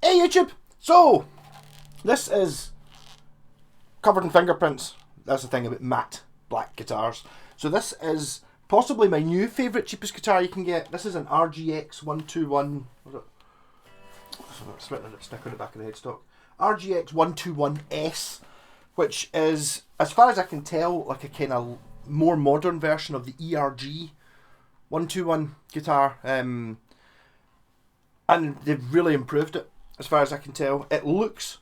Hey YouTube! So, this is covered in fingerprints. That's the thing about matte black guitars. So this is possibly my new favourite cheapest guitar you can get. This is an RGX 121. What is it? Stick on the back of the headstock. RGX 121S, which is, as far as I can tell, like a kind of more modern version of the ERG 121 guitar. And they've really improved it, as far as I can tell. It looks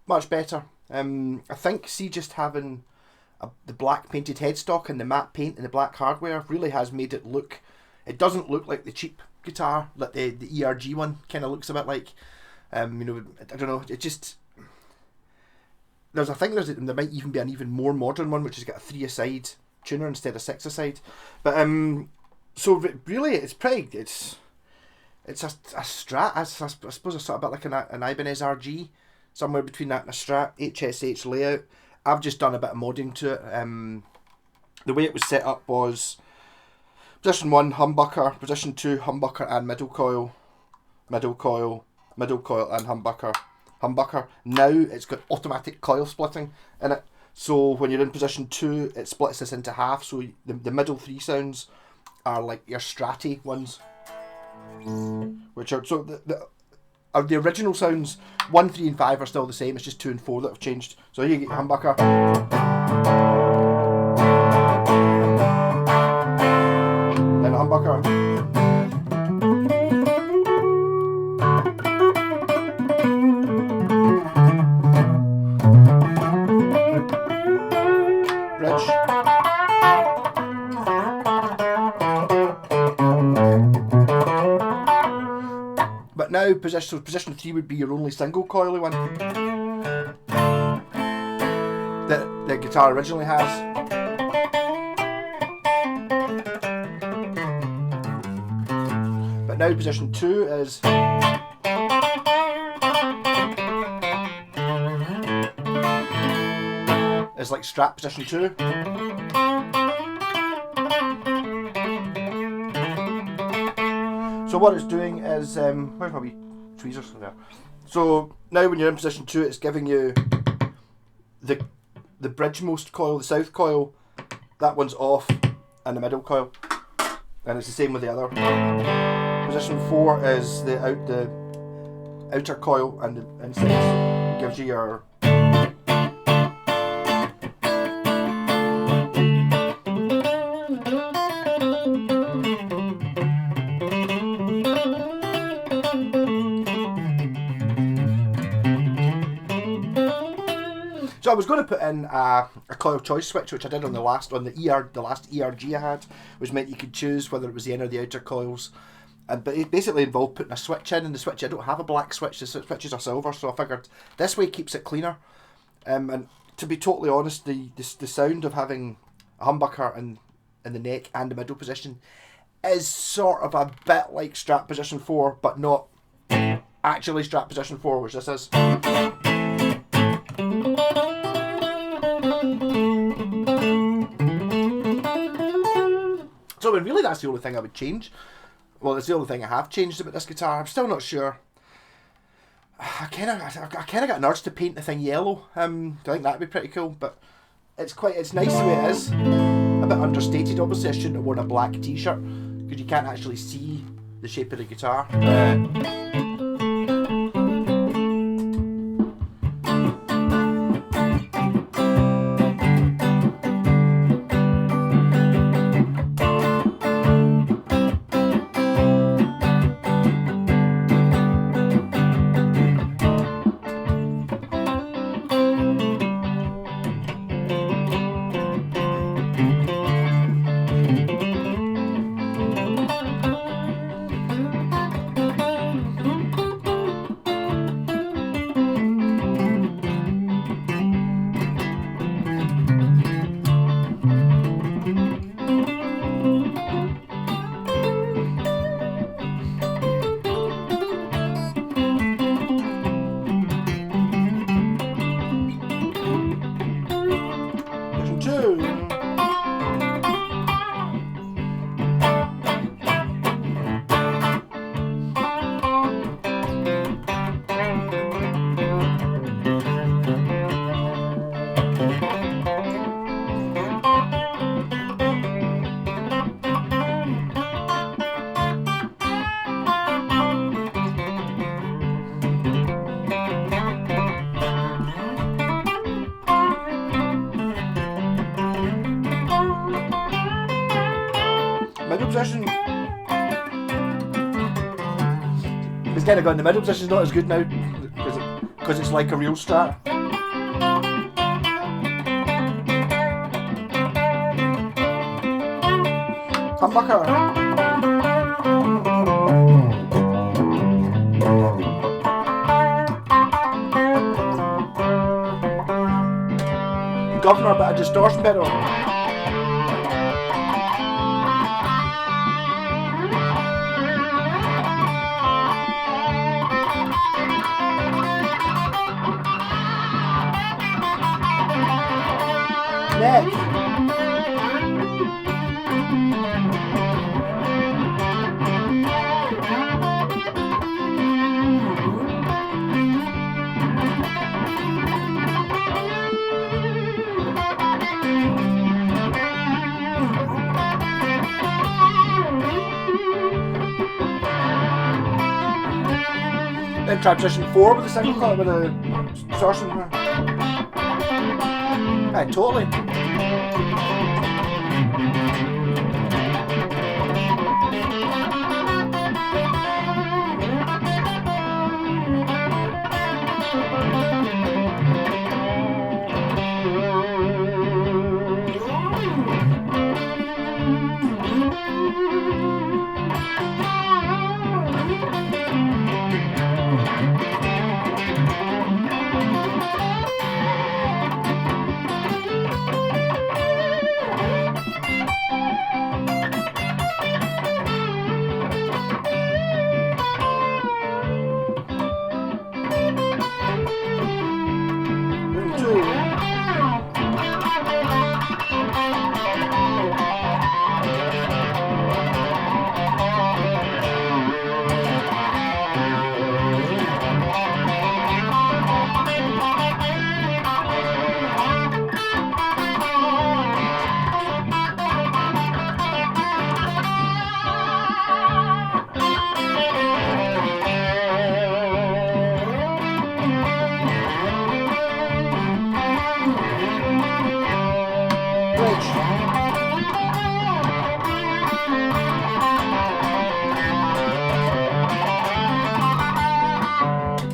much better. I think, see, just having the black painted headstock and the matte paint and the black hardware really has made it look, it doesn't look like the cheap guitar that the ERG one kind of looks a bit like. You know, I don't know, it just, I think there might even be an even more modern one which has got a 3-a-side tuner instead of 6-a-side. But so really it's pretty, it's a Strat, I suppose it's sort of a bit like an Ibanez RG, somewhere between that and a Strat, HSH layout. I've just done a bit of modding to it. The way it was set up was position 1 humbucker, position 2 humbucker and middle coil, middle coil, middle coil and humbucker, humbucker. Now it's got automatic coil splitting in it. So when you're in position 2, it splits this into half. So the middle 3 sounds are like your Stratty ones, which are, so the original sounds 1, 3 and 5 are still the same. It's just 2 and 4 that have changed. So here you get your humbucker, then a humbucker, bridge, but now position 3 would be your only single coily one that the guitar originally has. But now position 2 is like Strat position 2. So what it's doing is, where's my wee tweezers from there? So now when you're in position 2, it's giving you the bridgemost coil, the south coil, that one's off, and the middle coil. And it's the same with the other. Position 4 is the outer coil, and the inside gives you your So I was going to put in a coil choice switch, which I did on the last ERG I had, which meant you could choose whether it was the inner or the outer coils. But it basically involved putting a switch in, and the switch, I don't have a black switch, the switches are silver, so I figured this way it keeps it cleaner. And to be totally honest, the sound of having a humbucker in the neck and the middle position is sort of a bit like Strat position 4, but not actually Strat position 4, which this is. So really that's the only thing I would change. Well, it's the only thing I have changed about this guitar. I'm still not sure. I kind of got an urge to paint the thing yellow. I think that'd be pretty cool, but it's nice the way it is. A bit understated, obviously. I shouldn't have worn a black t-shirt because you can't actually see the shape of the guitar. It's kind of got in the middle position. It's not as good now because it's like a real Strat. Humbucker. Governor, but a distortion pedal. Neck. Then transition 4 with a single coil with a distortion. Right, totally.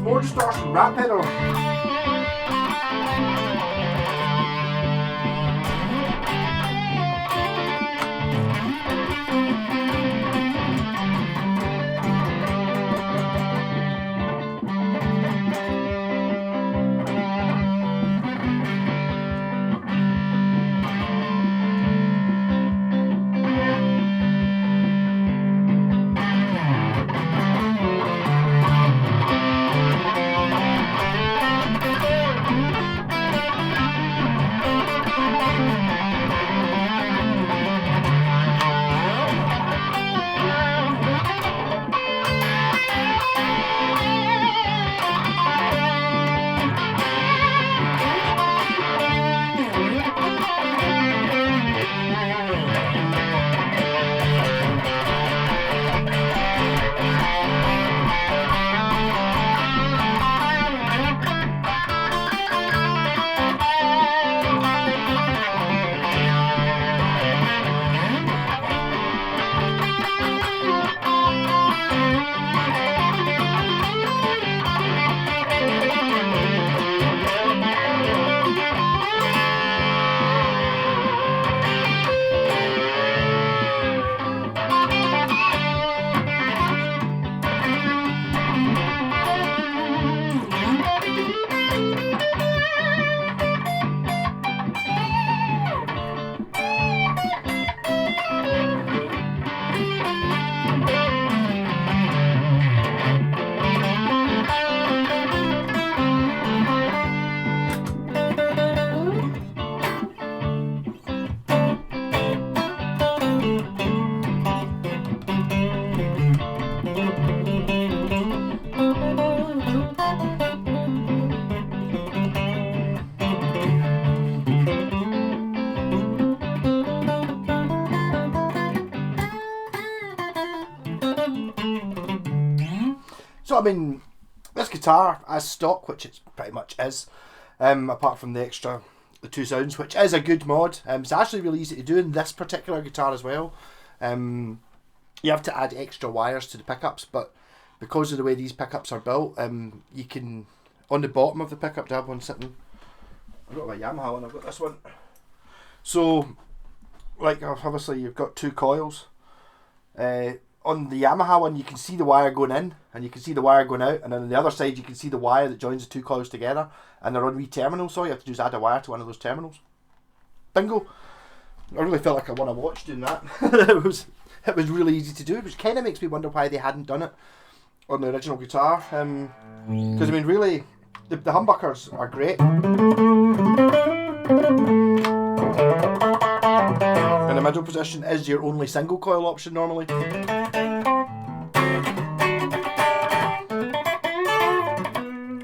More distortion, rat pedal. So I mean, this guitar as stock, which it pretty much is, apart from the two sounds, which is a good mod. It's actually really easy to do in this particular guitar as well. You have to add extra wires to the pickups, but because of the way these pickups are built, you can, on the bottom of the pickup, to have one sitting. I've got my Yamaha one, I've got this one. So, like, obviously you've got two coils. On the Yamaha one, you can see the wire going in, and you can see the wire going out, and then on the other side you can see the wire that joins the two coils together, and they're on wee terminals, so all you have to do is add a wire to one of those terminals. Bingo! I really felt like I won a watch doing that. It was really easy to do, which kind of makes me wonder why they hadn't done it on the original guitar. Because, I mean, really, the humbuckers are great. And the middle position is your only single coil option normally.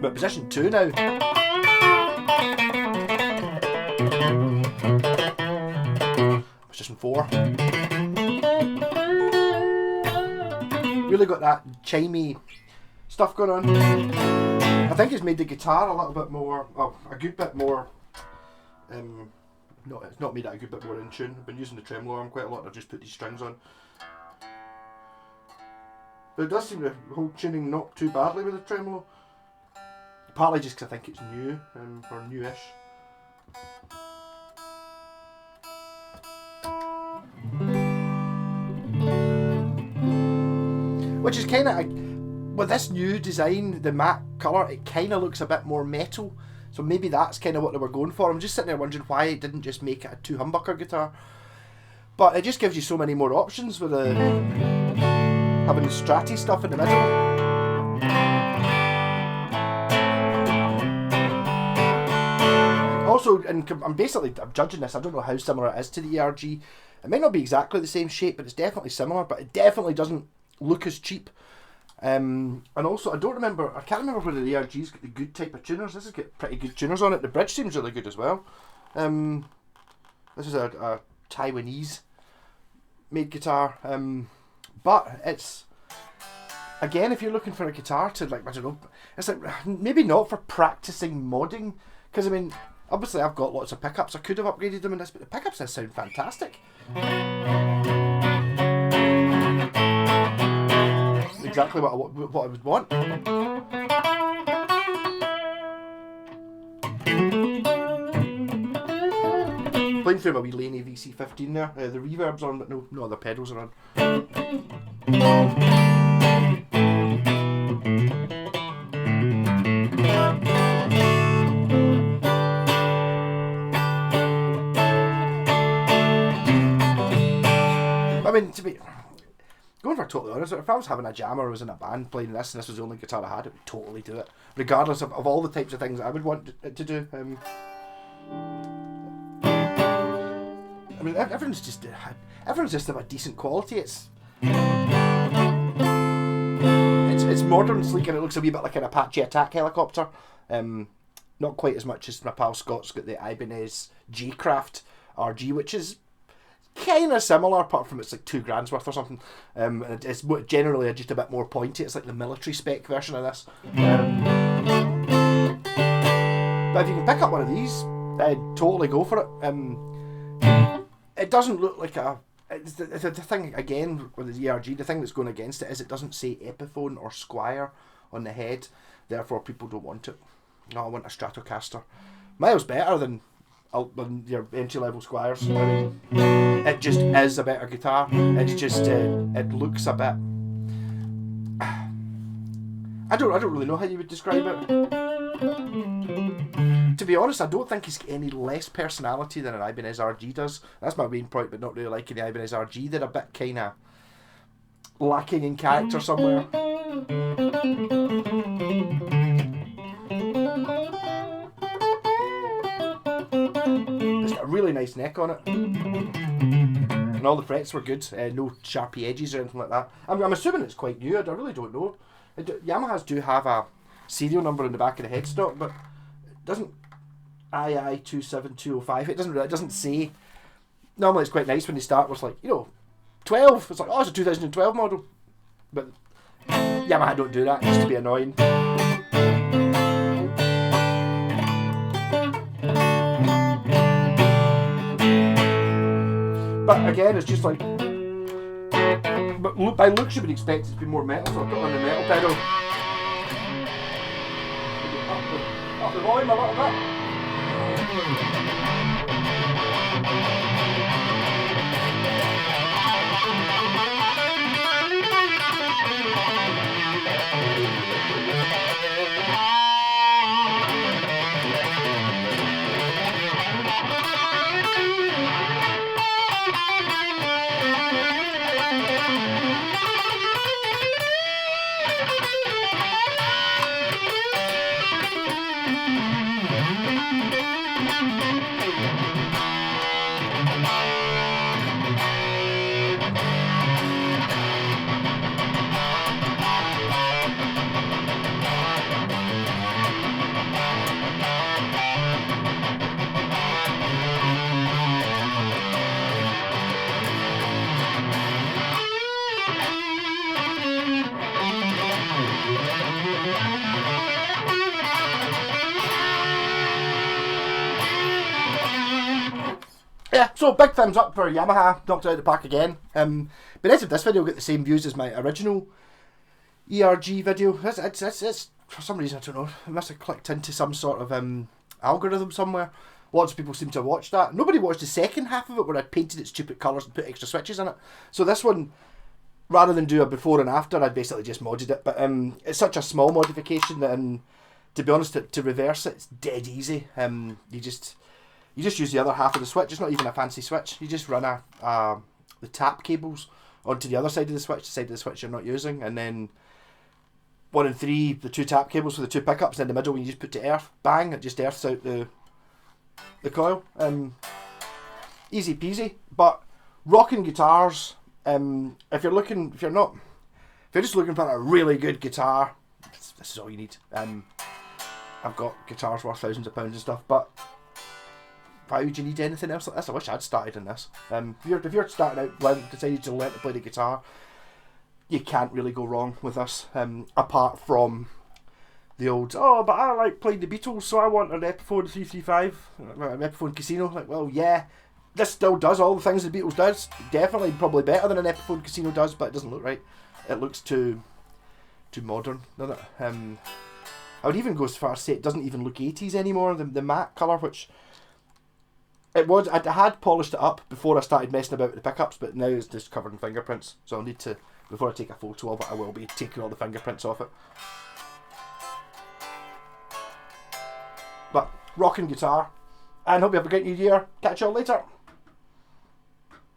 But position 2 now. Position 4. Really got that chimey stuff going on. I think it's made the guitar a little bit more, well, a good bit more, no, it's not made it a good bit more in tune. I've been using the tremolo arm quite a lot and I've just put these strings on. But it does seem to hold tuning not too badly with the tremolo. Partly just because I think it's new, or newish. Which is kind of, with this new design, the matte colour, it kind of looks a bit more metal. So maybe that's kind of what they were going for. I'm just sitting there wondering why it didn't just make it a 2 humbucker guitar. But it just gives you so many more options with the having the Stratty stuff in the middle. Also, and I'm judging this, I don't know how similar it is to the ERG. It might not be exactly the same shape, but it's definitely similar, but it definitely doesn't look as cheap. And also, I can't remember whether the ERG's got the good type of tuners. This has got pretty good tuners on it. The bridge seems really good as well. This is a Taiwanese made guitar. But it's, again, if you're looking for a guitar to, like, I don't know, it's like, maybe not for practicing modding, because I mean, obviously I've got lots of pickups, I could have upgraded them in this, but the pickups that sound fantastic. Exactly what I would want. Playing through my wee Laney VC15 there, the reverb's on, but no other pedals are on. I mean, to be going for totally honest, if I was having a jam or I was in a band playing this and this was the only guitar I had, I would totally do it, regardless of all the types of things I would want it to do. I mean, everyone's just of a decent quality. It's modern, sleek, and it looks a wee bit like an Apache attack helicopter. Not quite as much as my pal Scott's got the Ibanez G-Craft RG, which is kind of similar, apart from it's like £2 worth or something. And it's generally just a bit more pointy. It's like the military spec version of this. But if you can pick up one of these, totally go for it. It doesn't look like a... The thing, again, with the ERG, the thing that's going against it is it doesn't say Epiphone or Squire on the head, therefore people don't want it. No, I want a Stratocaster. Miles better than your entry-level Squires. I mean, it just is a better guitar. It's just, it looks a bit... I don't really know how you would describe it. To be honest, I don't think it's any less personality than an Ibanez RG does. That's my main point, but not really liking the Ibanez RG. They're a bit kind of lacking in character somewhere. It's got a really nice neck on it. And all the frets were good. No sharpy edges or anything like that. I'm assuming it's quite new. I really don't know. Yamahas do have a serial number in the back of the headstock, but it doesn't. II27205. It doesn't say. Normally it's quite nice when they start with, like, 12. It's like, oh, it's a 2012 model. But Yamaha don't do that, just to be annoying. But again, it's just like, but look, by looks you would expect it to be more metal, so I'll put on the metal pedal. Up the volume a little bit. Yeah, so big thumbs up for Yamaha, knocked it out of the park again. But as of this video, get the same views as my original ERG video. It's for some reason, I don't know, it must have clicked into some sort of algorithm somewhere. Lots of people seem to have watched that. Nobody watched the second half of it where I painted it stupid colours and put extra switches in it. So this one, rather than do a before and after, I basically just modded it. But it's such a small modification that, to be honest, to reverse it, it's dead easy. You just use the other half of the switch. It's not even a fancy switch. You just run the tap cables onto the other side of the switch, the side of the switch you're not using, and then 1 and 3, the 2 tap cables for the 2 pickups, and in the middle when you just put to earth, bang, it just earths out the coil. Easy peasy. But rocking guitars, if you're just looking for a really good guitar, this is all you need. I've got guitars worth thousands of pounds and stuff, but why would you need anything else like this? I wish I'd started in this. If you're starting out, decided to learn to play the guitar, you can't really go wrong with this. Apart from the old, but I like playing the Beatles, so I want an Epiphone 335, an Epiphone Casino. Like, well, yeah, this still does all the things the Beatles does. Definitely, probably better than an Epiphone Casino does, but it doesn't look right. It looks too modern, doesn't it? I would even go as far as say it doesn't even look 80s anymore. The matte colour, which it was, I had polished it up before I started messing about with the pickups, but now it's just covered in fingerprints. So I'll need to, before I take a photo of it, I will be taking all the fingerprints off it. But rocking guitar, and hope you have a great new year. Catch you all later.